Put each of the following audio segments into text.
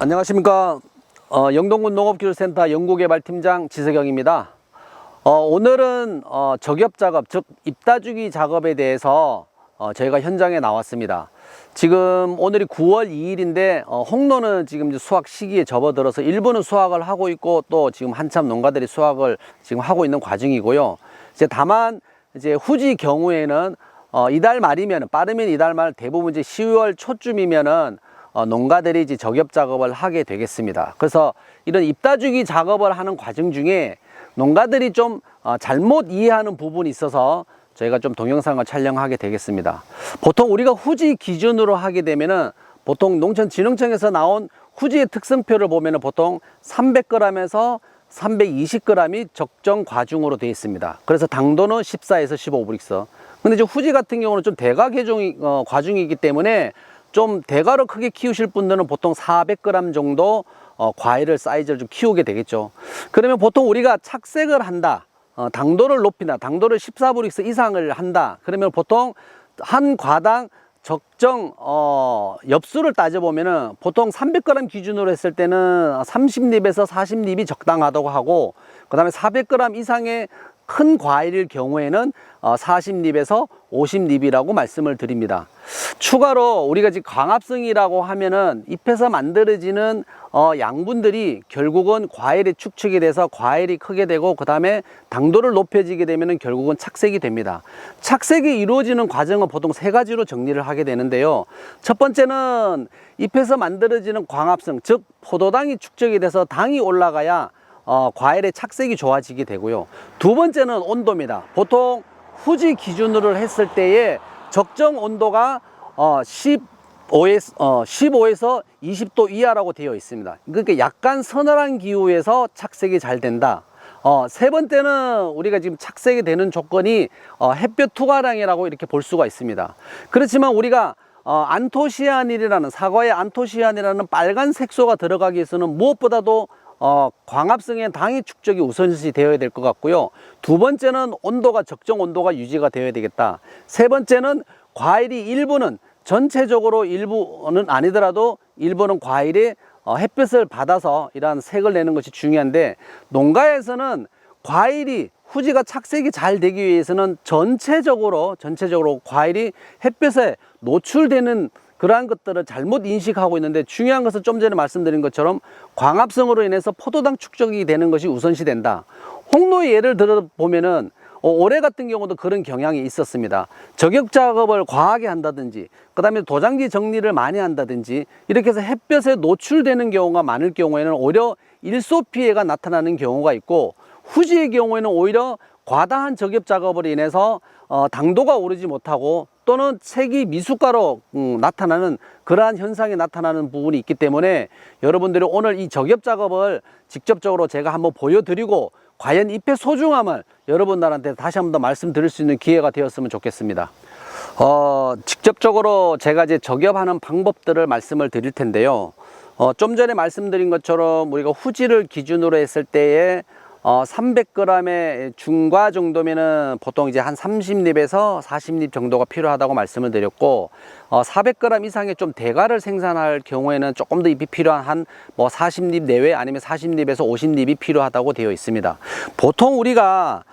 안녕하십니까. 영동군 농업기술센터 연구개발팀장 지석영입니다. 오늘은 저겹작업, 즉 잎따주기 작업에 대해서 저희가 현장에 나왔습니다. 지금 오늘이 9월 2일인데 홍로는 지금 수확 시기에 접어들어서 일부는 수확을 하고 있고, 또 지금 한참 농가들이 수확을 지금 하고 있는 과정이고요. 다만 후지 경우에는 이달 말이면, 빠르면 이달 말, 대부분 10월 초쯤이면은 농가들이 저겹 작업을 하게 되겠습니다. 그래서 이런 잎따주기 작업을 하는 과정 중에 농가들이 좀 잘못 이해하는 부분이 있어서 저희가 좀 동영상을 촬영하게 되겠습니다. 보통 우리가 후지 기준으로 하게 되면은, 보통 농촌진흥청에서 나온 후지의 특성표를 보면은 보통 300g에서 320g이 적정 과중으로 되어 있습니다. 그래서 당도는 14에서 15브릭스. 근데 이제 후지 같은 경우는 좀 대가 과중이기 때문에 좀 대가로 크게 키우실 분들은 보통 400g 정도 과일을 사이즈를 좀 키우게 되겠죠. 그러면 보통 우리가 착색을 한다, 당도를 높인다, 당도를 14브릭스 이상을 한다, 그러면 보통 한 과당 적정 엽수를 따져보면은 보통 300g 기준으로 했을 때는 30립에서 40립이 적당하다고 하고, 그 다음에 400g 이상의 큰 과일일 경우에는 40립에서 50립이라고 말씀을 드립니다. 추가로 우리가 지금 광합성이라고 하면은 잎에서 만들어지는 양분들이 결국은 과일에 축적이 돼서 과일이 크게 되고, 그 다음에 당도를 높여지게 되면은 결국은 착색이 됩니다. 착색이 이루어지는 과정은 보통 세 가지로 정리를 하게 되는데요. 첫 번째는 잎에서 만들어지는 광합성, 즉 포도당이 축적이 돼서 당이 올라가야 과일의 착색이 좋아지게 되고요. 두 번째는 온도입니다. 보통 후지 기준으로 했을 때의 적정 온도가 15에서 20도 이하라고 되어 있습니다. 그러니까 약간 서늘한 기후에서 착색이 잘 된다. 세 번째는 우리가 지금 착색이 되는 조건이 햇볕 투과량이라고 이렇게 볼 수가 있습니다. 그렇지만 우리가 안토시아닌이라는, 사과의 안토시아닌이라는 빨간 색소가 들어가기 위해서는 무엇보다도 광합성의 당의 축적이 우선시 되어야 될 것 같고요. 두 번째는 온도가, 적정 온도가 유지가 되어야 되겠다. 세 번째는 과일이 일부는, 전체적으로 일부는 아니더라도 일부는 과일이 햇볕을 받아서 이러한 색을 내는 것이 중요한데, 농가에서는 과일이 후지가 착색이 잘 되기 위해서는 전체적으로 과일이 햇볕에 노출되는 그러한 것들을 잘못 인식하고 있는데, 중요한 것은 좀 전에 말씀드린 것처럼 광합성으로 인해서 포도당 축적이 되는 것이 우선시 된다. 홍로의 예를 들어 보면은 올해 같은 경우도 그런 경향이 있었습니다. 저격 작업을 과하게 한다든지, 그 다음에 도장지 정리를 많이 한다든지, 이렇게 해서 햇볕에 노출되는 경우가 많을 경우에는 오히려 일소 피해가 나타나는 경우가 있고, 후지의 경우에는 오히려 과다한 저격 작업으로 인해서 당도가 오르지 못하고, 또는 색이 미숫가로 나타나는 그러한 현상이 나타나는 부분이 있기 때문에, 여러분들이 오늘 이 저겹 작업을 직접적으로 제가 한번 보여드리고, 과연 잎의 소중함을 여러분들한테 다시 한번 더 말씀드릴 수 있는 기회가 되었으면 좋겠습니다. 직접적으로 제가 이제 저겹하는 방법들을 말씀을 드릴 텐데요. 좀 전에 말씀드린 것처럼 우리가 후지를 기준으로 했을 때에 300g의 중과 정도면은 보통 이제 한 30립에서 40립 정도가 필요하다고 말씀을 드렸고, 400g 이상의 좀 대가를 생산할 경우에는 조금 더 잎이 필요한 한 40립 내외, 아니면 40립에서 50립이 필요하다고 되어 있습니다. 보통 우리가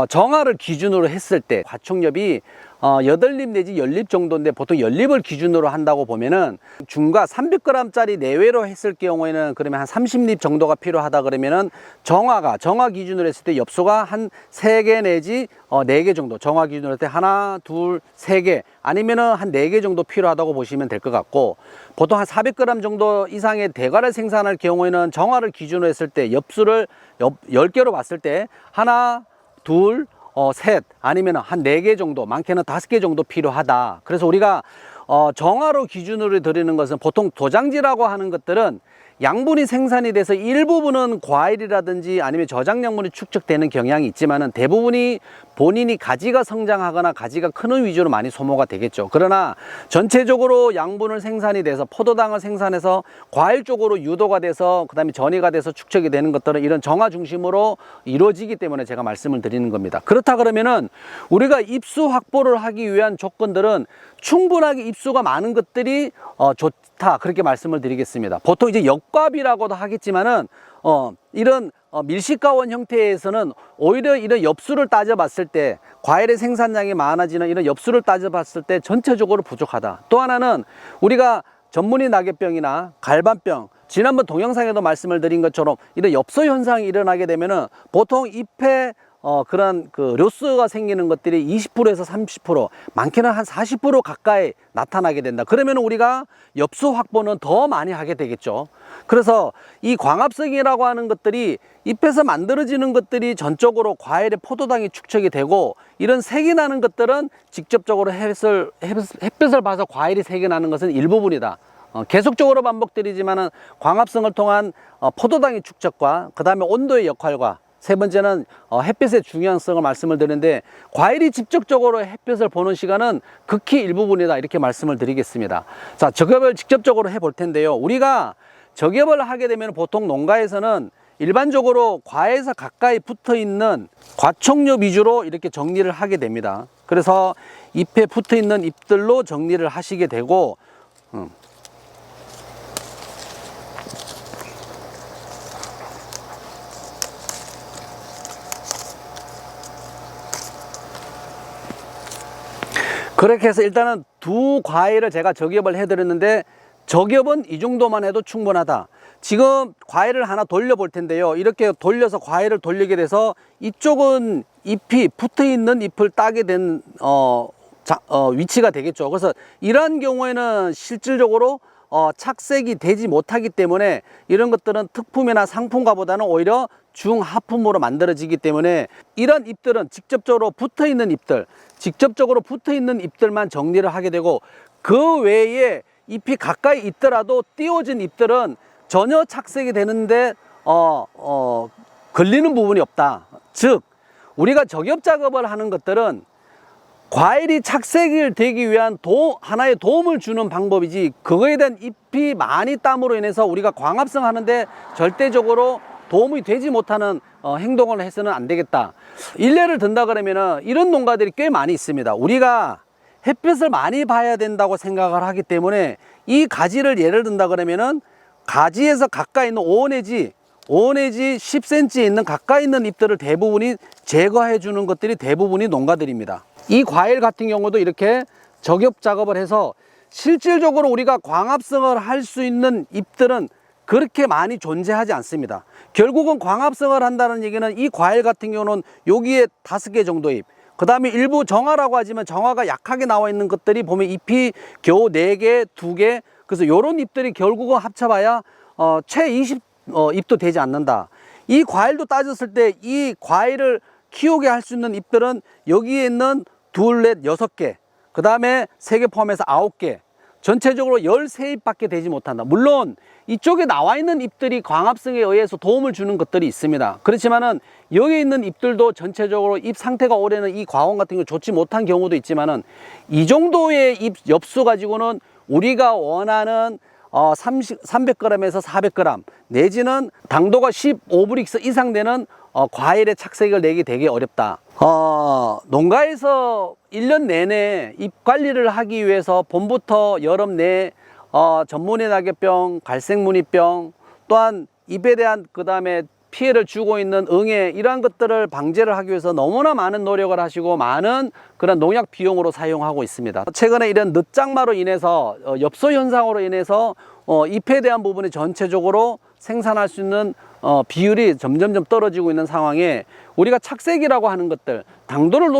정화를 기준으로 했을 때 과촉엽이 8립 내지 10립 정도인데, 보통 10립을 기준으로 한다고 보면은 중과 300g 짜리 내외로 했을 경우에는 그러면 한 30립 정도가 필요하다 그러면은 정화 기준으로 했을 때 엽수가 한 3개 내지 4개 정도, 정화 기준으로 했을 때 하나, 둘, 3개, 아니면은 한 4개 정도 필요하다고 보시면 될 것 같고, 보통 한 400g 정도 이상의 대가를 생산할 경우에는 정화를 기준으로 했을 때 엽수를 10개로 봤을 때 하나, 둘, 셋, 아니면 한 4개 정도, 많게는 5개 정도 필요하다. 그래서 우리가 정화로 기준으로 드리는 것은, 보통 도장지라고 하는 것들은 양분이 생산이 돼서 일부분은 과일이라든지 아니면 저장양분이 축적되는 경향이 있지만은, 대부분이 본인이 가지가 성장하거나 가지가 크는 위주로 많이 소모가 되겠죠. 그러나 전체적으로 양분을 생산이 돼서 포도당을 생산해서 과일 쪽으로 유도가 돼서 그 다음에 전이가 돼서 축적이 되는 것들은 이런 정화 중심으로 이루어지기 때문에 제가 말씀을 드리는 겁니다. 그렇다 그러면은 우리가 잎수 확보를 하기 위한 조건들은 충분하게 잎수가 많은 것들이 좋다, 그렇게 말씀을 드리겠습니다. 보통 이제 엽과비라고도 하겠지만은 이런 밀식가원 형태에서는 오히려 이런 엽수를 따져봤을 때 과일의 생산량이 많아지는 이런 엽수를 따져봤을 때 전체적으로 부족하다. 또 하나는 우리가 전문의 낙엽병이나 갈반병, 지난번 동영상에도 말씀을 드린 것처럼 이런 엽서 현상이 일어나게 되면은 보통 잎에 그런 그 료스가 생기는 것들이 20%에서 30%, 많게는 한 40% 가까이 나타나게 된다. 그러면 우리가 엽수 확보는 더 많이 하게 되겠죠. 그래서 이 광합성이라고 하는 것들이 잎에서 만들어지는 것들이 전적으로 과일의 포도당이 축적이 되고, 이런 색이 나는 것들은 직접적으로 햇볕을 봐서 과일이 색이 나는 것은 일부분이다. 계속적으로 반복되지만은 광합성을 통한 포도당의 축적과 그 다음에 온도의 역할과 세 번째는 햇빛의 중요성을 말씀을 드리는데, 과일이 직접적으로 햇빛을 보는 시간은 극히 일부분이다, 이렇게 말씀을 드리겠습니다. 자, 저격을 직접적으로 해볼 텐데요. 우리가 저격을 하게 되면 보통 농가에서는 일반적으로 과에서 가까이 붙어 있는 과촉류 위주로 이렇게 정리를 하게 됩니다. 그래서 잎에 붙어 있는 잎들로 정리를 하시게 되고, 그렇게 해서 일단은 두 과일을 제가 저격을 해드렸는데, 저격은 이 정도만 해도 충분하다. 지금 과일을 하나 돌려볼 텐데요. 이렇게 돌려서 과일을 돌리게 돼서 이쪽은 잎이 붙어있는 잎을 따게 된 위치가 되겠죠. 그래서 이러한 경우에는 실질적으로 착색이 되지 못하기 때문에 이런 것들은 특품이나 상품과보다는 오히려 중하품으로 만들어지기 때문에, 이런 잎들은 직접적으로 붙어있는 잎들만 정리를 하게 되고, 그 외에 잎이 가까이 있더라도 띄워진 잎들은 전혀 착색이 되는데 걸리는 부분이 없다. 즉, 우리가 저격 작업을 하는 것들은 과일이 착색이 되기 위한 하나의 도움을 주는 방법이지, 그거에 대한 잎이 많이 땀으로 인해서 우리가 광합성 하는데 절대적으로 도움이 되지 못하는 행동을 해서는 안 되겠다. 일례를 든다 그러면은 이런 농가들이 꽤 많이 있습니다. 우리가 햇빛을 많이 봐야 된다고 생각을 하기 때문에 이 가지를 예를 든다 그러면은 가지에서 가까이 있는 5 내지 10cm에 있는 가까이 있는 잎들을 대부분이 제거해 주는 것들이 대부분이 농가들입니다. 이 과일 같은 경우도 이렇게 저격 작업을 해서 실질적으로 우리가 광합성을 할 수 있는 잎들은 그렇게 많이 존재하지 않습니다. 결국은 광합성을 한다는 얘기는 이 과일 같은 경우는 여기에 5개 정도 잎, 그 다음에 일부 정화라고 하지만 정화가 약하게 나와 있는 것들이 보면 잎이 겨우 4개, 2개, 그래서 이런 잎들이 결국은 합쳐봐야 최 20 잎도 되지 않는다. 이 과일도 따졌을 때 이 과일을 키우게 할 수 있는 잎들은 여기에 있는 2, 4, 6개, 그 다음에 3개 포함해서 9개, 전체적으로 13잎밖에 되지 못한다. 물론 이쪽에 나와 있는 잎들이 광합성에 의해서 도움을 주는 것들이 있습니다. 그렇지만은 여기 있는 잎들도 전체적으로 잎 상태가 올해는 이 과원 같은 경우 좋지 못한 경우도 있지만은, 이 정도의 잎 엽수 가지고는 우리가 원하는 300g에서 400g 내지는 당도가 15브릭스 이상 되는 과일의 착색을 내기 되게 어렵다. 농가에서 1년 내내 잎 관리를 하기 위해서 봄부터 여름 내 전문의 낙엽병, 갈색무늬병, 또한 잎에 대한 그 다음에 피해를 주고 있는 응애, 이러한 것들을 방제를 하기 위해서 너무나 많은 노력을 하시고 많은 그런 농약 비용으로 사용하고 있습니다. 최근에 이런 늦장마로 인해서 엽소 현상으로 인해서 잎에 대한 부분이 전체적으로 생산할 수 있는 비율이 점점점 떨어지고 있는 상황에, 우리가 착색이라고 하는 것들, 당도를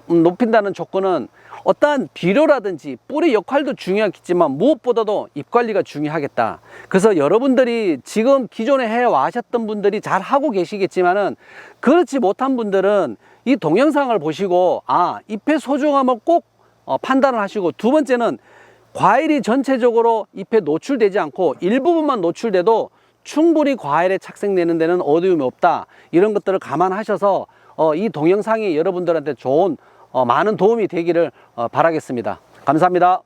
높인다는 조건은 어떠한 비료라든지 뿌리 역할도 중요하겠지만 무엇보다도 잎 관리가 중요하겠다. 그래서 여러분들이 지금 기존에 해와셨던 분들이 잘 하고 계시겠지만은, 그렇지 못한 분들은 이 동영상을 보시고 잎의 소중함을 꼭 판단을 하시고, 두 번째는 과일이 전체적으로 잎에 노출되지 않고 일부분만 노출돼도 충분히 과일에 착색내는 데는 어려움이 없다. 이런 것들을 감안하셔서 이 동영상이 여러분들한테 좋은 많은 도움이 되기를 바라겠습니다. 감사합니다.